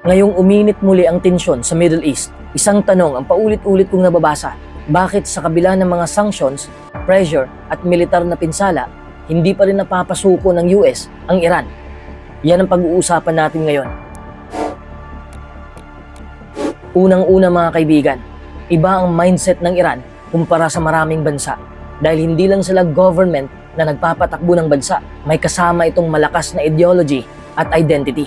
Ngayong uminit muli ang tensyon sa Middle East, isang tanong ang paulit-ulit kong nababasa. Bakit sa kabila ng mga sanctions, pressure at militar na pinsala, hindi pa rin napapasuko ng US ang Iran? Yan ang pag-uusapan natin ngayon. Unang-una mga kaibigan, iba ang mindset ng Iran kumpara sa maraming bansa. Dahil hindi lang sila government na nagpapatakbo ng bansa, may kasama itong malakas na ideology at identity.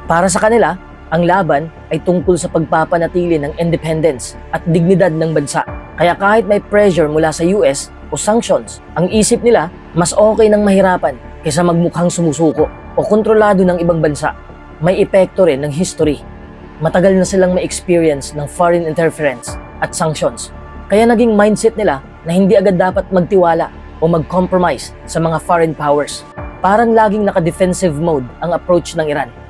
Para sa kanila, ang laban ay tungkol sa pagpapanatili ng independence at dignidad ng bansa. Kaya kahit may pressure mula sa US o sanctions, ang isip nila mas okay nang mahirapan kaysa magmukhang sumusuko o kontrolado ng ibang bansa. May epekto rin ng history. Matagal na silang may experience ng foreign interference at sanctions. Kaya naging mindset nila na hindi agad dapat magtiwala o mag-compromise sa mga foreign powers. Parang laging naka-defensive mode ang approach ng Iran.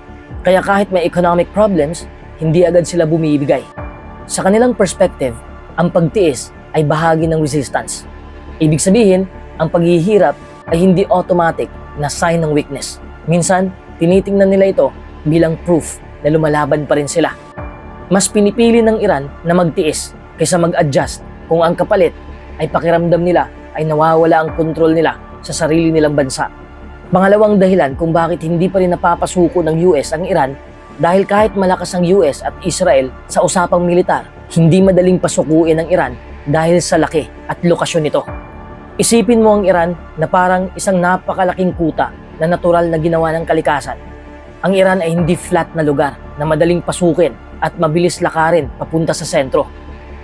Kaya kahit may economic problems, hindi agad sila bumibigay. Sa kanilang perspective, ang pagtiis ay bahagi ng resistance. Ibig sabihin, ang paghihirap ay hindi automatic na sign ng weakness. Minsan, tinitingnan nila ito bilang proof na lumalaban pa rin sila. Mas pinipili ng Iran na magtiis kaysa mag-adjust kung ang kapalit ay pakiramdam nila ay nawawala ang kontrol nila sa sarili nilang bansa. Pangalawang dahilan kung bakit hindi pa rin napapasuko ng US ang Iran dahil kahit malakas ang US at Israel sa usapang militar, hindi madaling pasukuin ng Iran dahil sa laki at lokasyon nito. Isipin mo ang Iran na parang isang napakalaking kuta na natural na ginawa ng kalikasan. Ang Iran ay hindi flat na lugar na madaling pasukin at mabilis lakarin papunta sa sentro.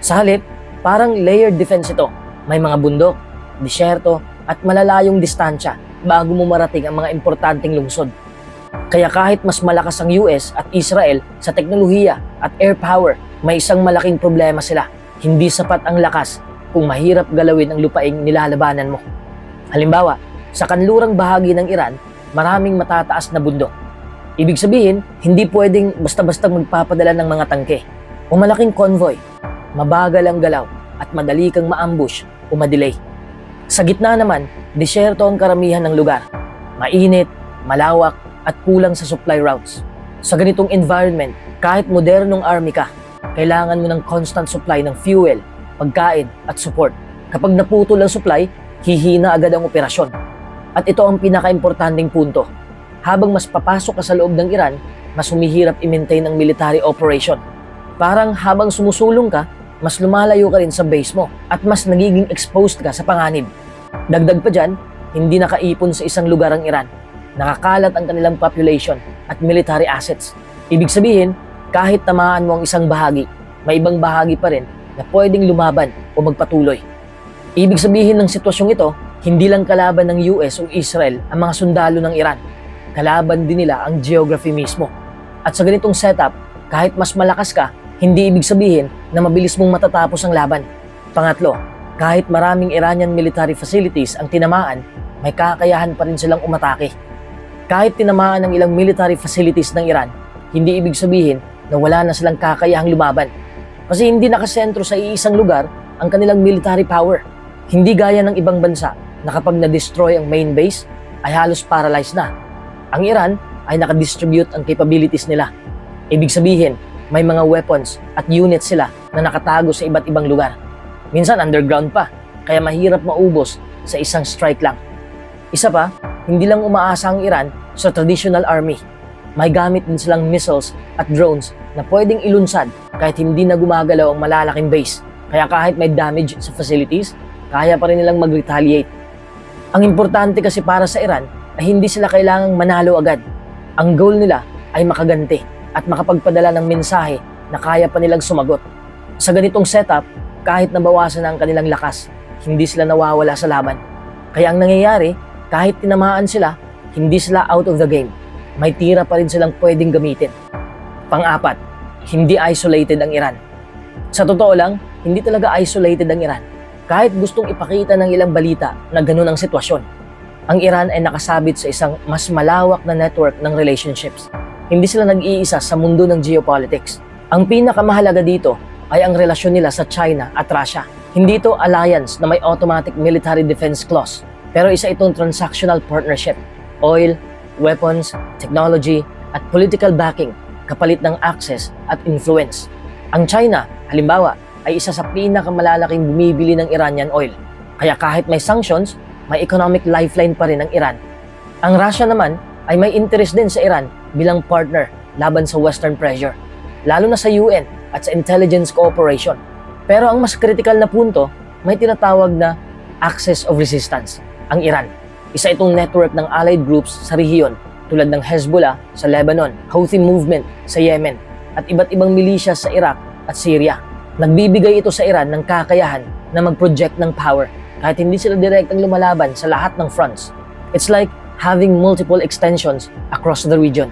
Sa halip, parang layered defense ito. May mga bundok, disyerto at malalayong distansya bago mo marating ang mga importanteng lungsod. Kaya kahit mas malakas ang US at Israel sa teknolohiya at air power, may isang malaking problema sila. Hindi sapat ang lakas kung mahirap galawin ang lupaing nilalabanan mo. Halimbawa, sa kanlurang bahagi ng Iran, maraming matataas na bundok. Ibig sabihin, hindi pwedeng basta-basta magpapadala ng mga tangke o malaking convoy. Mabagal ang galaw at madali kang ma-ambush o ma-delay. Sa gitna naman, disyerto ang karamihan ng lugar. Mainit, malawak, at kulang sa supply routes. Sa ganitong environment, kahit modernong army ka, kailangan mo ng constant supply ng fuel, pagkain, at support. Kapag naputol ang supply, hihina agad ang operasyon. At ito ang pinaka-importanting punto. Habang mas papasok ka sa loob ng Iran, mas humihirap i-maintain ang military operation. Parang habang sumusulong ka, mas lumalayo ka rin sa base mo at mas nagiging exposed ka sa panganib. Dagdag pa dyan, hindi nakaipon sa isang lugar ang Iran. Nakakalat ang kanilang population at military assets. Ibig sabihin, kahit tamaan mo ang isang bahagi, may ibang bahagi pa rin na pwedeng lumaban o magpatuloy. Ibig sabihin ng sitwasyong ito, hindi lang kalaban ng US o Israel ang mga sundalo ng Iran. Kalaban din nila ang geography mismo. At sa ganitong setup, kahit mas malakas ka, hindi ibig sabihin na mabilis mong matatapos ang laban. Pangatlo, kahit maraming Iranian military facilities ang tinamaan, may kakayahan pa rin silang umatake. Kahit tinamaan ng ilang military facilities ng Iran, hindi ibig sabihin na wala na silang kakayahang lumaban. Kasi hindi nakasentro sa iisang lugar ang kanilang military power. Hindi gaya ng ibang bansa na kapag na-destroy ang main base, ay halos paralyzed na. Ang Iran ay nakadistribute ang capabilities nila. Ibig sabihin, may mga weapons at units sila na nakatago sa iba't ibang lugar. Minsan underground pa, kaya mahirap maubos sa isang strike lang. Isa pa, hindi lang umaasa ang Iran sa traditional army. May gamit din silang missiles at drones na pwedeng ilunsad kahit hindi na gumagalaw ang malalaking base. Kaya kahit may damage sa facilities, kaya pa rin nilang mag-retaliate. Ang importante kasi para sa Iran ay hindi sila kailangang manalo agad. Ang goal nila ay makaganti at makapagpadala ng mensahe na kaya pa nilang sumagot. Sa ganitong setup, kahit nabawasan na ang kanilang lakas, hindi sila nawawala sa laban. Kaya ang nangyayari, kahit tinamaan sila, hindi sila out of the game. May tira pa rin silang pwedeng gamitin. Pang-apat, hindi isolated ang Iran. Sa totoo lang, hindi talaga isolated ang Iran. Kahit gustong ipakita ng ilang balita na ganun ang sitwasyon, ang Iran ay nakasabit sa isang mas malawak na network ng relationships. Hindi sila nag-iisa sa mundo ng geopolitics. Ang pinakamahalaga dito ay ang relasyon nila sa China at Russia. Hindi ito alliance na may automatic military defense clause, pero isa itong transactional partnership. Oil, weapons, technology, at political backing kapalit ng access at influence. Ang China, halimbawa, ay isa sa pinakamalalaking bumibili ng Iranian oil. Kaya kahit may sanctions, may economic lifeline pa rin ang Iran. Ang Russia naman ay may interest din sa Iran bilang partner laban sa Western pressure, lalo na sa UN at sa intelligence cooperation. Pero ang mas critical na punto, may tinatawag na axis of resistance, ang Iran. Isa itong network ng allied groups sa rehiyon tulad ng Hezbollah sa Lebanon, Houthi movement sa Yemen, at iba't ibang milisya sa Iraq at Syria. Nagbibigay ito sa Iran ng kakayahan na mag-project ng power kahit hindi sila direktang lumalaban sa lahat ng fronts. It's like having multiple extensions across the region.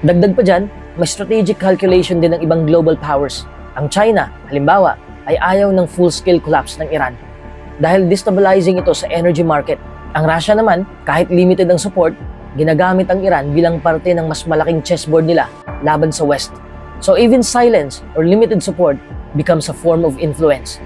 Dagdag pa dyan, may strategic calculation din ng ibang global powers. Ang China, halimbawa, ay ayaw ng full-scale collapse ng Iran dahil destabilizing ito sa energy market. Ang Russia naman, kahit limited ang support, ginagamit ang Iran bilang parte ng mas malaking chessboard nila laban sa West. So even silence or limited support becomes a form of influence.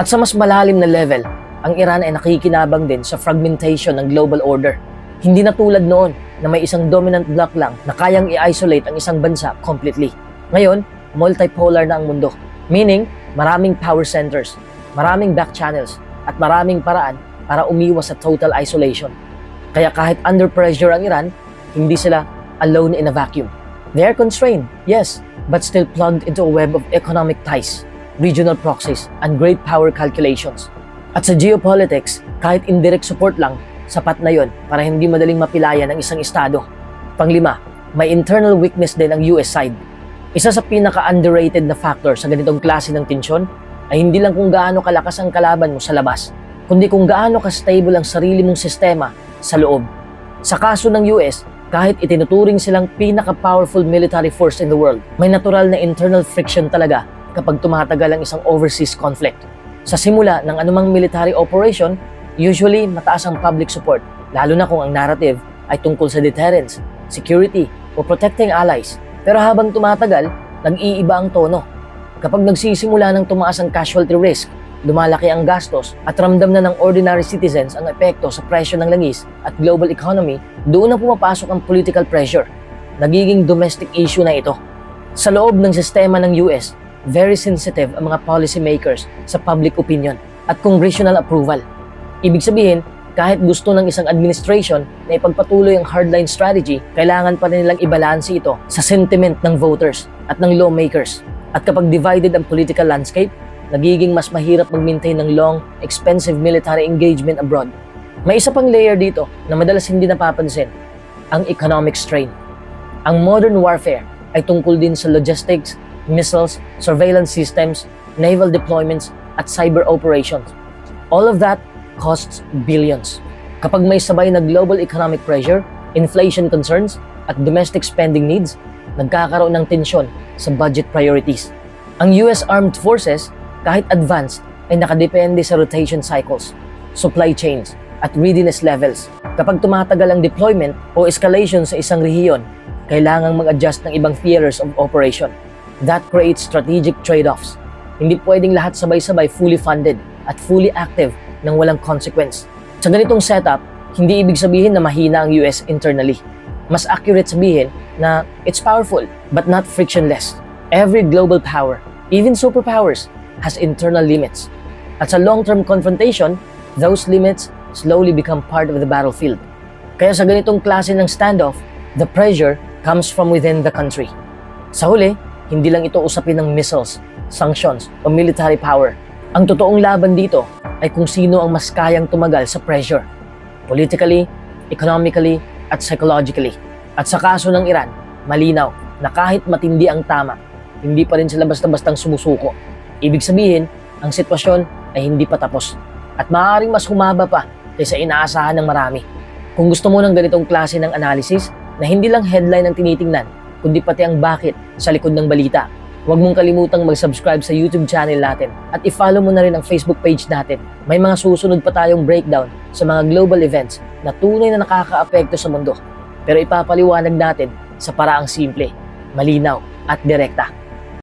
At sa mas malalim na level, ang Iran ay nakikinabang din sa fragmentation ng global order. Hindi na tulad noon na may isang dominant bloc lang na kayang i-isolate ang isang bansa completely. Ngayon, multipolar na ang mundo. Meaning, maraming power centers, maraming back channels, at maraming paraan para umiwas sa total isolation. Kaya kahit under pressure ang Iran, hindi sila alone in a vacuum. They are constrained, yes, but still plugged into a web of economic ties, regional proxies, and great power calculations. At sa geopolitics, kahit indirect support lang, sapat na yon para hindi madaling mapilayan ang isang estado. Panglima, may internal weakness din ang US side. Isa sa pinaka-underrated na factor sa ganitong klase ng tensyon ay hindi lang kung gaano kalakas ang kalaban mo sa labas, kundi kung gaano ka-stable ang sarili mong sistema sa loob. Sa kaso ng US, kahit itinuturing silang pinaka-powerful military force in the world, may natural na internal friction talaga kapag tumatagal ang isang overseas conflict. Sa simula ng anumang military operation, usually mataas ang public support, lalo na kung ang narrative ay tungkol sa deterrence, security, o protecting allies. Pero habang tumatagal, nag-iiba ang tono. Kapag nagsisimula ng tumaas ang casualty risk, lumalaki ang gastos at ramdam na ng ordinary citizens ang epekto sa presyo ng langis at global economy, doon na pumapasok ang political pressure. Nagiging domestic issue na ito. Sa loob ng sistema ng US, very sensitive ang mga policymakers sa public opinion at congressional approval. Ibig sabihin, kahit gusto ng isang administration na ipagpatuloy ang hardline strategy, kailangan pa rin nilang ibalanse ito sa sentiment ng voters at ng lawmakers. At kapag divided ang political landscape, nagiging mas mahirap mag-maintain ng long, expensive military engagement abroad. May isa pang layer dito na madalas hindi napapansin, ang economic strain. Ang modern warfare ay tungkol din sa logistics, missiles, surveillance systems, naval deployments, at cyber operations. All of that costs billions. Kapag may sabay na global economic pressure, inflation concerns, at domestic spending needs, nagkakaroon ng tensyon sa budget priorities. Ang US Armed Forces, kahit advanced, ay nakadepende sa rotation cycles, supply chains, at readiness levels. Kapag tumatagal ang deployment o escalation sa isang rehiyon, kailangang mag-adjust ng ibang theaters of operation. That creates strategic trade-offs. Hindi pwedeng lahat sabay-sabay fully funded at fully active nang walang consequence. Sa ganitong setup, hindi ibig sabihin na mahina ang US internally. Mas accurate sabihin na it's powerful but not frictionless. Every global power, even superpowers, has internal limits. At sa long-term confrontation, those limits slowly become part of the battlefield. Kaya sa ganitong klase ng standoff, the pressure comes from within the country. Sa huli, hindi lang ito usapin ng missiles, sanctions, o military power. Ang totoong laban dito ay kung sino ang mas kayang tumagal sa pressure, politically, economically, at psychologically. At sa kaso ng Iran, malinaw na kahit matindi ang tama, hindi pa rin sila basta-bastang sumusuko. Ibig sabihin, ang sitwasyon ay hindi pa tapos at maaaring mas humaba pa kaysa inaasahan ng marami. Kung gusto mo ng ganitong klase ng analysis na hindi lang headline ang tinitingnan, kundi pati ang bakit sa likod ng balita, huwag mong kalimutang mag-subscribe sa YouTube channel natin at i-follow mo na rin ang Facebook page natin. May mga susunod pa tayong breakdown sa mga global events na tunay na nakakaapekto sa mundo. Pero ipapaliwanag natin sa paraang simple, malinaw at direkta.